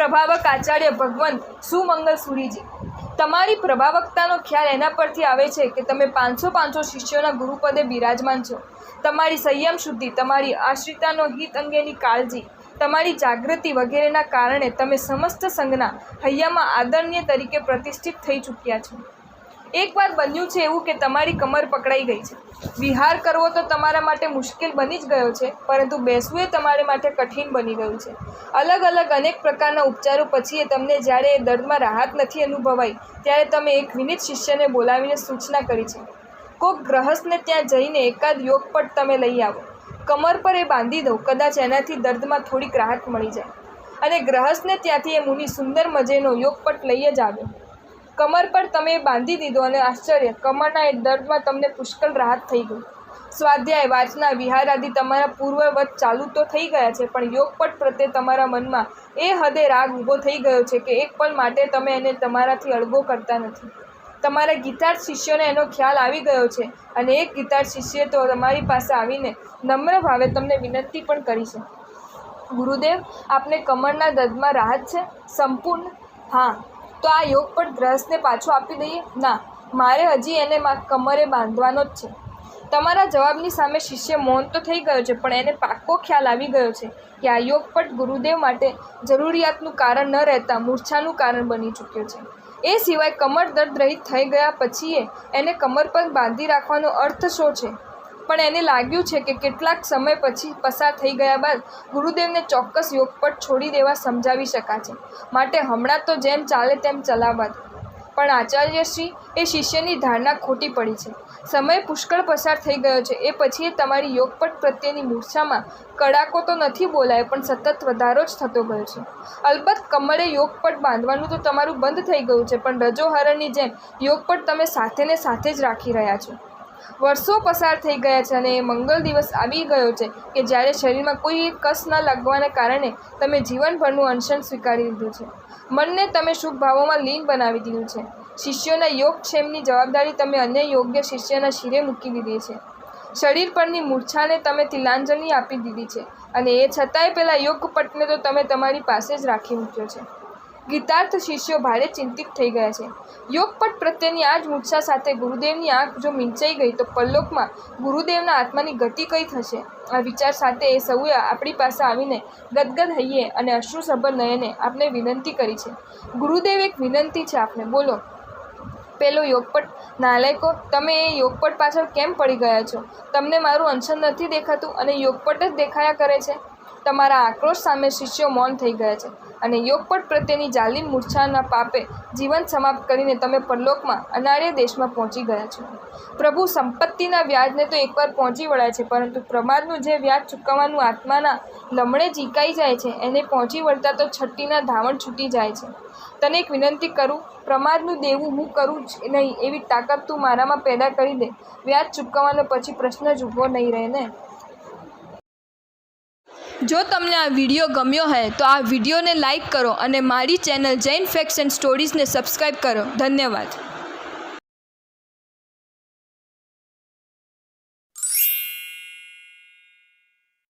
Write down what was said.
પ્રભાવક આચાર્ય ભગવંત સુમંગલ સુરીજી। તમારી પ્રભાવકતાનો ખ્યાલ એના પરથી આવે છે કે તમે 500 શિષ્યોના ગુરુપદે બિરાજમાન છો। તમારી સંયમ શુદ્ધિ, તમારી આશ્રિતાનો હિત અંગેની કાળજી, તમારી જાગૃતિ વગેરેના કારણે તમે સમસ્ત સંઘના હૈયામાં આદરણીય તરીકે પ્રતિષ્ઠિત થઈ ચૂક્યા છો। એકવાર બન્યું છે એવું કે તમારી કમર પકડાઈ ગઈ છે। વિહાર કરવો તો તમારા માટે મુશ્કેલ બની જ ગયો છે, પરંતુ બેસવું એ તમારા માટે કઠિન બની ગયું છે। અલગ અલગ અનેક પ્રકારના ઉપચારો પછી તમને જ્યારે એ દર્દમાં રાહત નથી અનુભવાઈ ત્યારે તમે એક વિનીત શિષ્યને બોલાવીને સૂચના કરી છે, કોઈક ગ્રહસ્થને ત્યાં જઈને એકાદ યોગપટ તમે લઈ આવો, કમર પર એ બાંધી દો, કદાચ એનાથી દર્દમાં થોડીક રાહત મળી જાય। અને ગ્રહસ્થને ત્યાંથી એ મુનિ સુંદર મજેનો યોગપટ લઈ જ આવ્યો। કમર પર તમે બાંધી દીધો અને આશ્ચર્ય, કમરના એ દર્દમાં તમને પુષ્કળ રાહત થઈ ગઈ। સ્વાધ્યાય, વાંચના, વિહાર આદિ તમારા પૂર્વવત ચાલુ તો થઈ ગયા છે, પણ યોગપટ પ્રત્યે તમારા મનમાં એ હદે રાગ ઊભો થઈ ગયો છે કે એક પલ માટે તમે એને તમારાથી અળગો કરતા નથી। તમારા ગીતાર્થ શિષ્યોને એનો ખ્યાલ આવી ગયો છે અને એક ગીતાર્થ શિષ્યએ તો તમારી પાસે આવીને નમ્ર ભાવે તમને વિનંતી પણ કરી છે, ગુરુદેવ, આપને કમરના દર્દમાં રાહત છે સંપૂર્ણ? હા, તો આ યોગપટ ગ્રહસ્થને પાછો આપી દઈએ? ના, મારે હજી એને કમરે બાંધવાનો જ છે। તમારા જવાબની સામે શિષ્ય મૌન તો થઈ ગયો છે, પણ એને પાક્કો ખ્યાલ આવી ગયો છે કે આ યોગપટ ગુરુદેવ માટે જરૂરિયાતનું કારણ ન રહેતા મૂર્છાનું કારણ બની ચૂક્યો છે। એ સિવાય કમર દર્દ રહિત થઈ ગયા પછી એને કમર પર બાંધી રાખવાનો અર્થ શું છે? પણ એને લાગ્યું છે કે કેટલાક સમય પછી પસાર થઈ ગયા બાદ ગુરુદેવને ચોક્કસ યોગપટ છોડી દેવા સમજાવી શકાશે, માટે હમણાં તો જેમ ચાલે તેમ ચલાવવા દો। પણ આચાર્યશ્રી, એ શિષ્યની ધારણા ખોટી પડી છે। સમય પુષ્કળ પસાર થઈ ગયો છે, એ પછી તમારી યોગપટ પ્રત્યેની મૂર્છામાં કડાકો તો નથી બોલાયો, પણ સતત વધારો જ થતો ગયો છે। અલબત્ત કમરે યોગપટ બાંધવાનું તો તમારું બંધ થઈ ગયું છે, પણ રજોહરણની જેમ યોગપટ તમે સાથે ને સાથે જ રાખી રહ્યા છો। વર્ષો પસાર થઈ ગયા છે અને એ મંગલ દિવસ આવી ગયો છે કે જ્યારે શરીરમાં કોઈ કસ ન લાગવાને કારણે તમે જીવનભરનું અનશન સ્વીકારી લીધું છે। મનને તમે શુભ ભાવોમાં લીન બનાવી દીધું છે। શિષ્યોના યોગક્ષેમની જવાબદારી તમે અન્ય યોગ્ય શિષ્યના શિરે મૂકી દીધી છે। શરીર પરની મૂર્છાને તમે તિલાંજલિ આપી દીધી છે અને એ છતાંય પેલા યોગપટને તો તમે તમારી પાસે જ રાખી મૂક્યો છે। ગીતાર્થ શિષ્યો ભારે ચિંતિત થઈ ગયા છે। યોગપટ પ્રત્યેની આ જ મૂર્છા સાથે ગુરુદેવની આંખ જો મીંચાઈ ગઈ તો પરલોકમાં ગુરુદેવના આત્માની ગતિ કઈ થશે? આ વિચાર સાથે એ સૌએ આપણી પાસે આવીને ગદગદ હૈયે અને અશ્રુસભર નયને આપને વિનંતી કરી છે, ગુરુદેવ, એક વિનંતી છે આપને, બોલો। પેલો યોગપટ, નાલાયકો, તમે એ યોગપટ પાછળ કેમ પડી ગયા છો? તમને મારું અનશન નથી દેખાતું અને યોગપટ જ દેખાયા કરે છે? તમારા આક્રોશ સામે શિષ્યો મૌન થઈ ગયા છે અને યોગપટ પ્રત્યેની જાલિમ મૂર્છાના પાપે જીવન સમાપ્ત કરીને તમે પરલોકમાં અનાર્ય દેશમાં પહોંચી ગયા છો। પ્રભુ, સંપત્તિના વ્યાજને તો એકવાર પહોંચી વળાય છે, પરંતુ પ્રમાદનું જે વ્યાજ ચૂકવવાનું આત્માના લમણે ઝીકાઈ જાય છે એને પહોંચી વળતા તો છઠ્ઠીના ધાવણ છૂટી જાય છે। તને એક વિનંતી કરું, પ્રમાદનું દેવું હું કરું જ નહીં એવી તાકાત તું મારામાં પેદા કરી દે। વ્યાજ ચૂકવવાનો પછી પ્રશ્ન જ ઊભો નહીં રહે ને। જો તમને આ વિડીયો ગમ્યો હોય તો આ વિડીયોને લાઈક કરો અને મારી ચેનલ જૈન ફેક્ટ્સ એન્ડ સ્ટોરીઝને સબસ્ક્રાઈબ કરો। ધન્યવાદ।